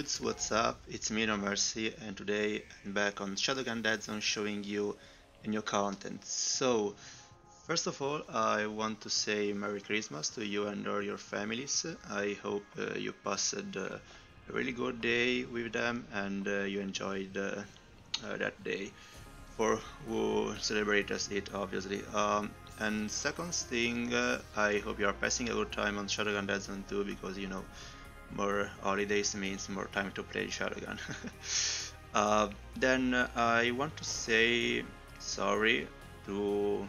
dudes, what's up? It's me, No Mercy, and today I'm back on ShadowGun DeadZone showing you a new content. So, first of all, I want to say Merry Christmas to you and all your families. I hope you passed a really good day with them and you enjoyed that day for who celebrates it, obviously. And second thing, I hope you are passing a good time on ShadowGun DeadZone too, because you know, more holidays means more time to play Shadowgun. Then I want to say sorry to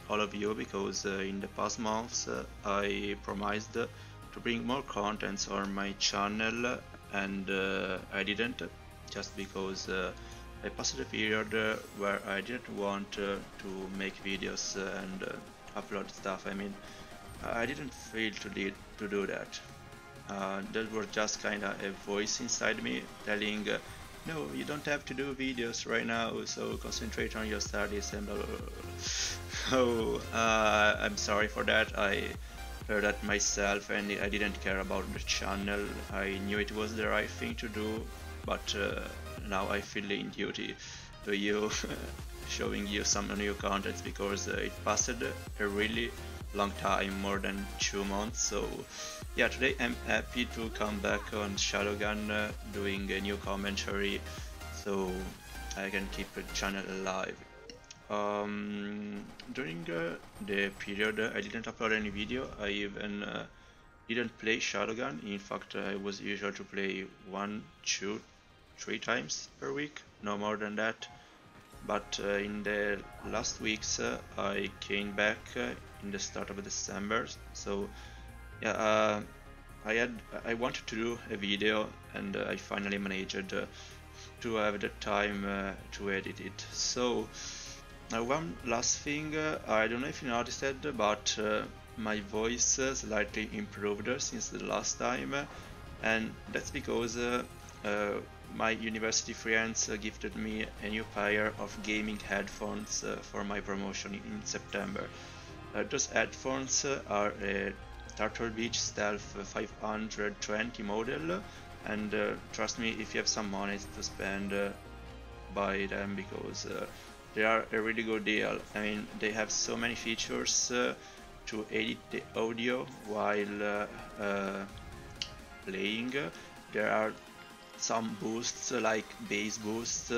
all of you because in the past months I promised to bring more contents on my channel and I didn't, just because I passed a period where I didn't want to make videos and upload stuff. I mean, I didn't feel to do that. That was just kind of a voice inside me telling, no, you don't have to do videos right now, so concentrate on your studies and blah blah blah. So I'm sorry for that. I heard that myself and I didn't care about the channel. I knew it was the right thing to do, but now I feel in duty to you, showing you some new contents because it passed a really long time, more than 2 months. So yeah, today I'm happy to come back on ShadowGun doing a new commentary so I can keep the channel alive. During the period I didn't upload any video, I even didn't play ShadowGun. In fact, I was usual to play 1, 2, 3 times per week, no more than that. But in the last weeks I came back in the start of December, so yeah, I wanted to do a video and I finally managed to have the time to edit it. So one last thing, I don't know if you noticed it, but my voice slightly improved since the last time, and that's because my university friends gifted me a new pair of gaming headphones for my promotion in September. Those headphones are a Turtle Beach Stealth 520 model, and trust me, if you have some money to spend, buy them because they are a really good deal. I mean, they have so many features to edit the audio while playing. There are some boosts like bass boosts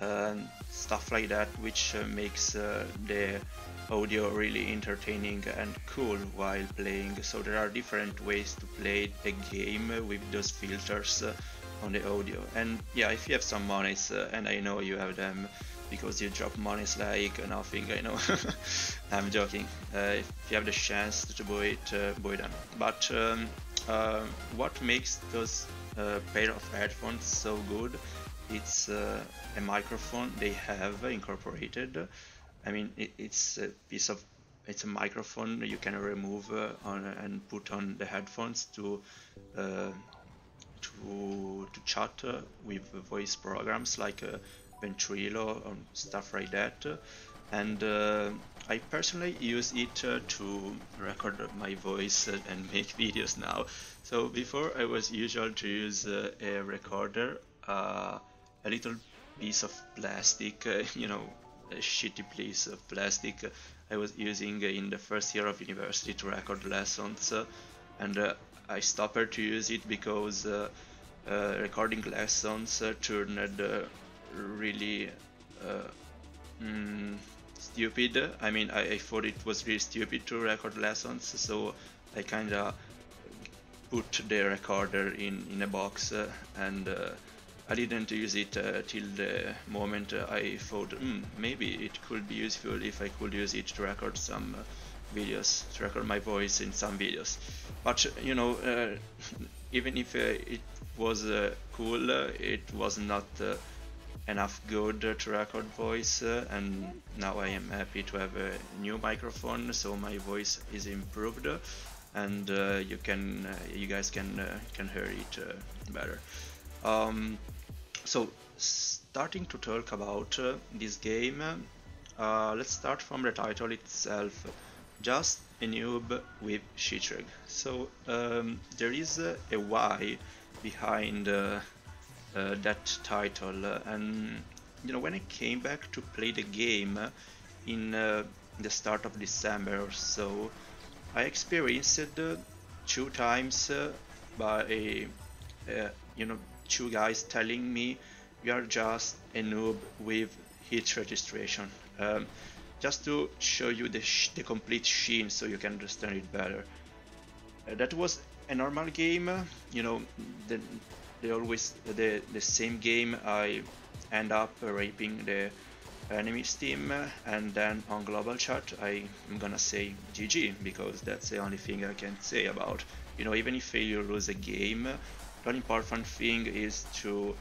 and stuff like that, which makes the audio really entertaining and cool while playing. So there are different ways to play a game with those filters on the audio. And yeah, if you have some monies, and I know you have them because you drop monies like nothing, I know. I'm joking. If you have the chance to buy it, buy them. But what makes those pair of headphones so good, it's a microphone they have incorporated. I mean, it's a microphone you can remove and put on the headphones to chat with voice programs like Ventrilo or stuff like that. And I personally use it to record my voice and make videos now. So before I was usual to use a recorder, a little piece of plastic, you know, a shitty piece of plastic I was using in the first year of university to record lessons, and I stopped to use it because recording lessons turned really stupid. I mean, I thought it was really stupid to record lessons, so I kinda put the recorder in a box and I didn't use it till the moment I thought maybe it could be useful if I could use it to record some videos, to record my voice in some videos. But you know, even if it was cool, it was not enough good to record voice, and now I am happy to have a new microphone, so my voice is improved, and you guys can hear it better. So starting to talk about this game, let's start from the title itself. Just a noob with treg. So there is a why behind that title, and you know, when I came back to play the game in the start of December or so, I experienced 2 times by you know, 2 guys telling me you are just a noob with hit registration. Just to show you the complete sheen so you can understand it better. That was a normal game, you know, the same game. I end up raping the enemy's team, and then on global chat I'm gonna say GG, because that's the only thing I can say about. You know, even if you lose a game, the important thing is to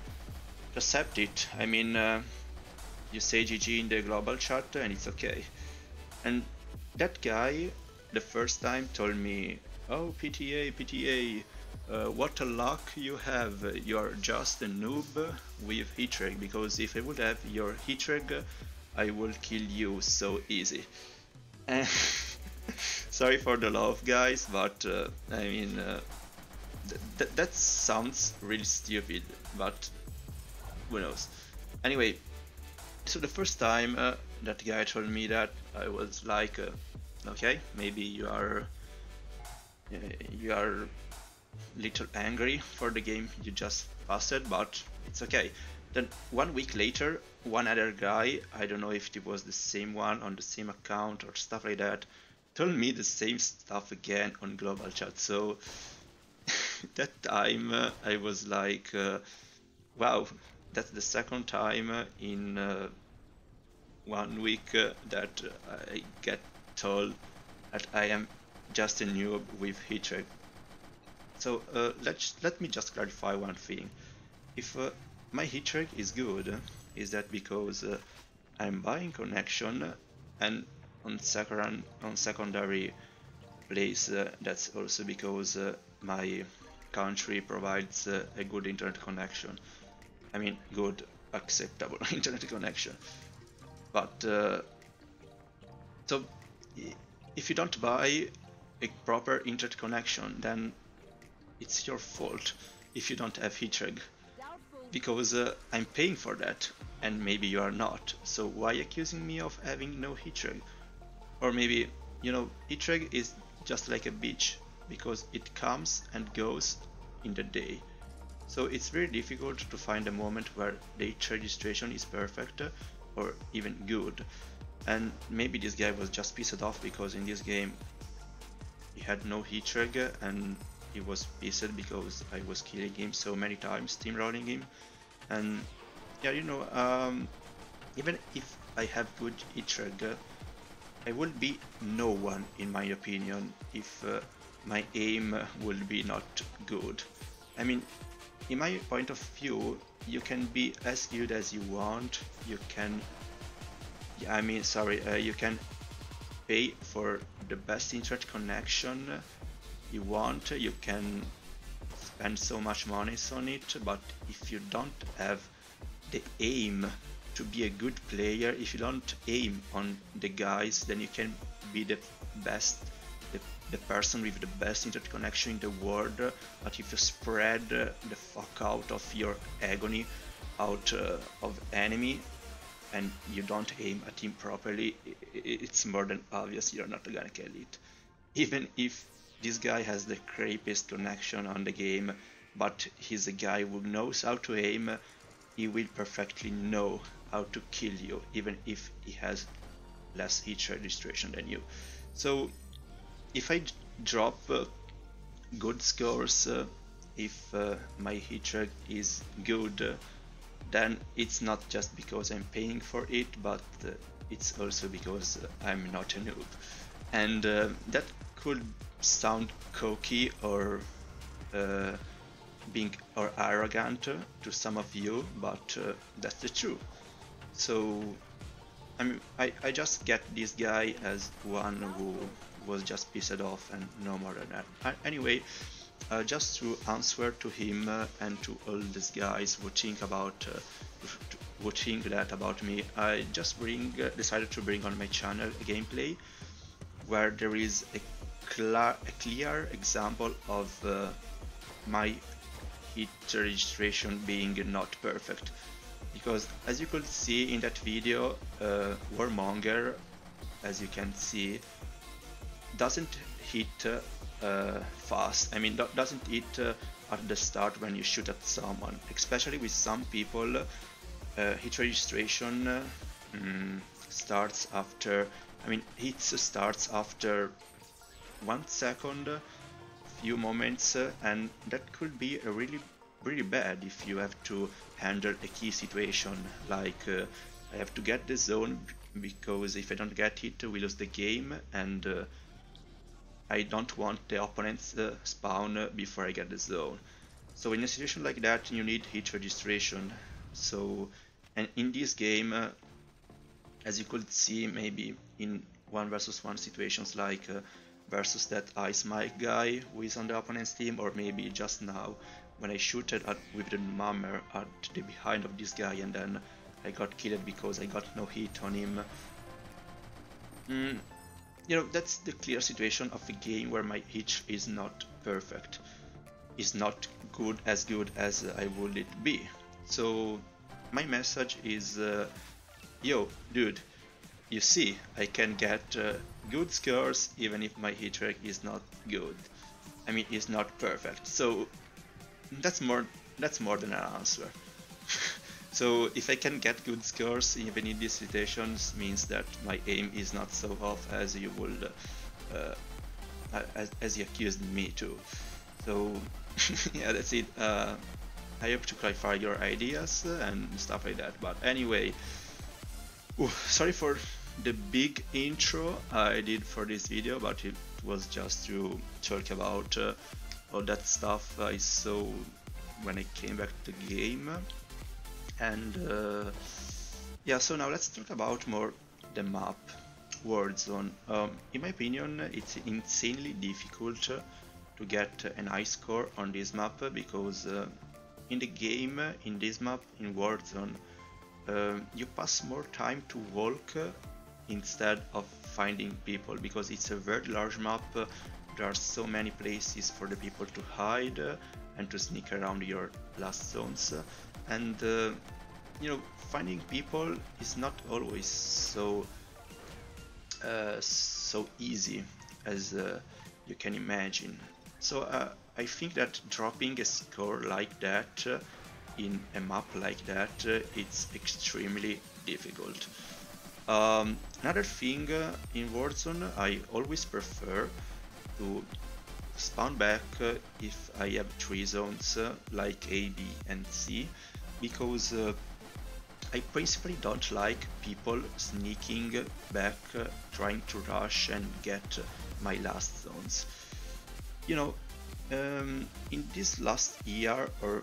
accept it. I mean, you say GG in the global chat and it's okay. And that guy, the first time, told me, "Oh, PTA, what a luck you have. You're just a noob with hitreg, because if I would have your hitreg, I will kill you so easy." Sorry for the laugh, guys, but I mean, that sounds really stupid, but who knows. Anyway, so the first time that guy told me that, I was like, okay, maybe you are little angry for the game you just passed, but it's okay. Then 1 week later, one other guy, I don't know if it was the same one on the same account or stuff like that, told me the same stuff again on global chat. So that time I was like, wow, that's the second time in 1 week that I get told that I am just a noob with hitreg. So let me just clarify one thing. If my hitreg is good, is that because I'm buying connection, and on secondary place, that's also because my country provides a good internet connection. I mean, good, acceptable internet connection. But so if you don't buy a proper internet connection, then it's your fault if you don't have hitreg, because I'm paying for that and maybe you are not. So why accusing me of having no hitreg? Or maybe, you know, hitreg is just like a beach, because it comes and goes in the day. So it's very difficult to find a moment where the hit registration is perfect or even good. And maybe this guy was just pissed off because in this game he had no hitreg, and he was pissed because I was killing him so many times, steamrolling him. And yeah, you know, even if I have good hitreg, I will be no one in my opinion if my aim will be not good. I mean, in my point of view, you can be as good as you want. You can, I mean, sorry, you can pay for the best internet connection you want. You can spend so much money on it, but if you don't have the aim to be a good player, if you don't aim on the guys, then you can be the best, the person with the best internet connection in the world, but if you spread the fuck out of your agony out of enemy and you don't aim at him properly, it's more than obvious you're not gonna kill it. Even if this guy has the crappiest connection on the game, but he's a guy who knows how to aim, he will perfectly know how to kill you, even if he has less hit registration than you. So if I drop good scores, if my hitreg is good, then it's not just because I'm paying for it, but it's also because I'm not a noob. And that could sound cocky or being or arrogant to some of you, but that's the truth. So I mean, I just get this guy as one who was just pissed off and no more than that. Anyway, just to answer to him and to all these guys who think about who think that about me, I just decided to bring on my channel a gameplay where there is a clear example of my hit registration being not perfect. Because as you could see in that video, Warmonger, as you can see, doesn't hit fast. I mean, doesn't hit at the start when you shoot at someone. Especially with some people, hit registration starts after, I mean, hits starts after 1 second, few moments, and that could be a really bad if you have to handle a key situation, like I have to get the zone, because if I don't get it, we lose the game, and I don't want the opponents spawn before I get the zone. So in a situation like that, you need hit registration. So, and in this game, as you could see, maybe in 1 versus 1 situations, like versus that Ice Mike guy who is on the opponent's team, or maybe just now when I shooted with the mummer at the behind of this guy, and then I got killed because I got no hit on him. You know, that's the clear situation of a game where my hit is not perfect, is not good as I would it be. So my message is, yo dude, you see, I can get good scores even if my hit rate is not good. I mean, it's not perfect. So that's more than an answer. So if I can get good scores even in these situations, means that my aim is not so off as you would, as you accused me to. So yeah, that's it. I hope to clarify your ideas and stuff like that. But anyway, sorry for the big intro I did for this video, but it was just to talk about all that stuff I saw when I came back to the game. And yeah, so now let's talk about more the map, Warzone. In my opinion, it's insanely difficult to get a nice score on this map, because in the game, in this map, in Warzone, you pass more time to walk instead of finding people, because it's a very large map. There are so many places for the people to hide and to sneak around your last zones, and you know, finding people is not always so easy as you can imagine. So I think that dropping a score like that in a map like that, it's extremely difficult. Another thing, in Warzone, I always prefer to spawn back if I have 3 zones like A, B and C, because I principally don't like people sneaking back, trying to rush and get my last zones. You know, in this last year or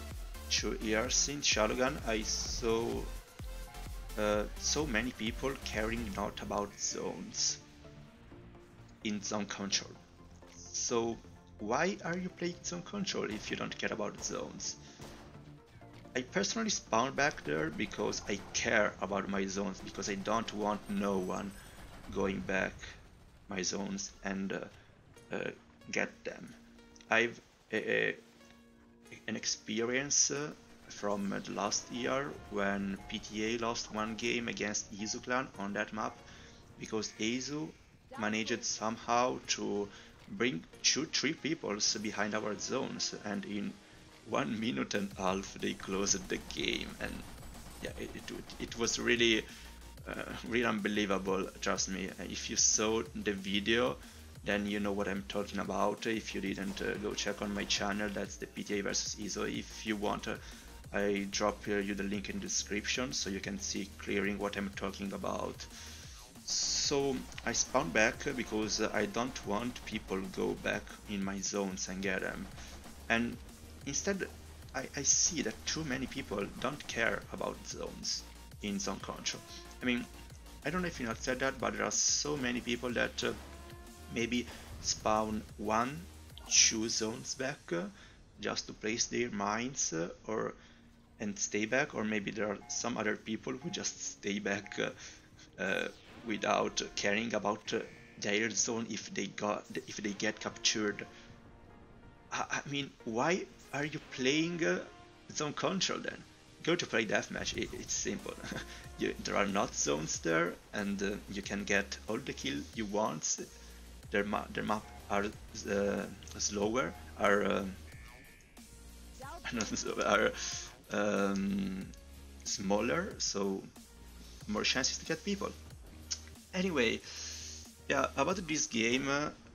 2 years in ShadowGun, I saw so many people caring not about zones in zone control. So why are you playing zone control if you don't care about zones? I personally spawn back there because I care about my zones, because I don't want no one going back my zones and get them. I've an experience from the last year when PTA lost 1 game against ESU clan on that map, because ESU managed somehow to bring 2-3 people behind our zones, and in 1 minute and a half they closed the game. And yeah, it was really really unbelievable, trust me. If you saw the video, then you know what I'm talking about. If you didn't, go check on my channel, that's the PTA Vs ESU. If you want, I drop you the link in the description so you can see clearly what I'm talking about. So I spawn back because I don't want people go back in my zones and get them. And instead, I see that too many people don't care about zones in zone control. I mean, I don't know if you not said that, but there are so many people that maybe spawn 1-2 zones back just to place their mines and stay back, or maybe there are some other people who just stay back without caring about their zone if they get captured. I mean, why are you playing zone control then? Go to play deathmatch, it's simple. There are not zones there, and you can get all the kill you want. Their map are slower, are smaller, so more chances to get people. Anyway, yeah, about this game,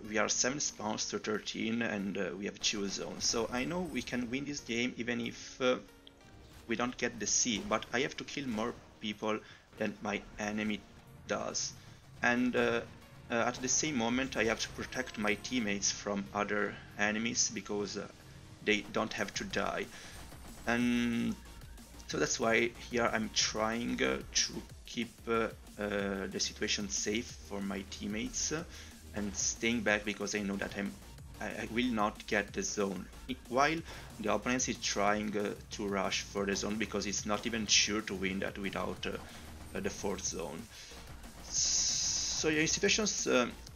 we are 7 spawns to 13 and we have 2 zones. So I know we can win this game even if we don't get the C, but I have to kill more people than my enemy does. And at the same moment I have to protect my teammates from other enemies because they don't have to die. And so that's why here I'm trying to keep the situation safe for my teammates and staying back because I know that I will not get the zone, while the opponent is trying to rush for the zone because it's not even sure to win that without the 4th zone. So in situations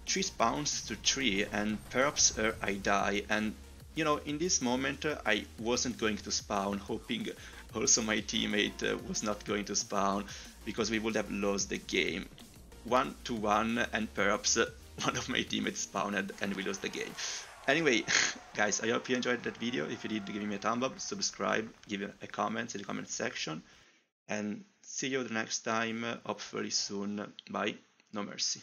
3 spawns to 3 and perhaps I die, and you know, in this moment I wasn't going to spawn, hoping also my teammate was not going to spawn because we would have lost the game 1-1 and perhaps one of my teammates spawned and we lost the game. Anyway, guys, I hope you enjoyed that video. If you did, give me a thumb up, subscribe, give a comment in the comment section, and see you the next time, hopefully soon. Bye, no mercy.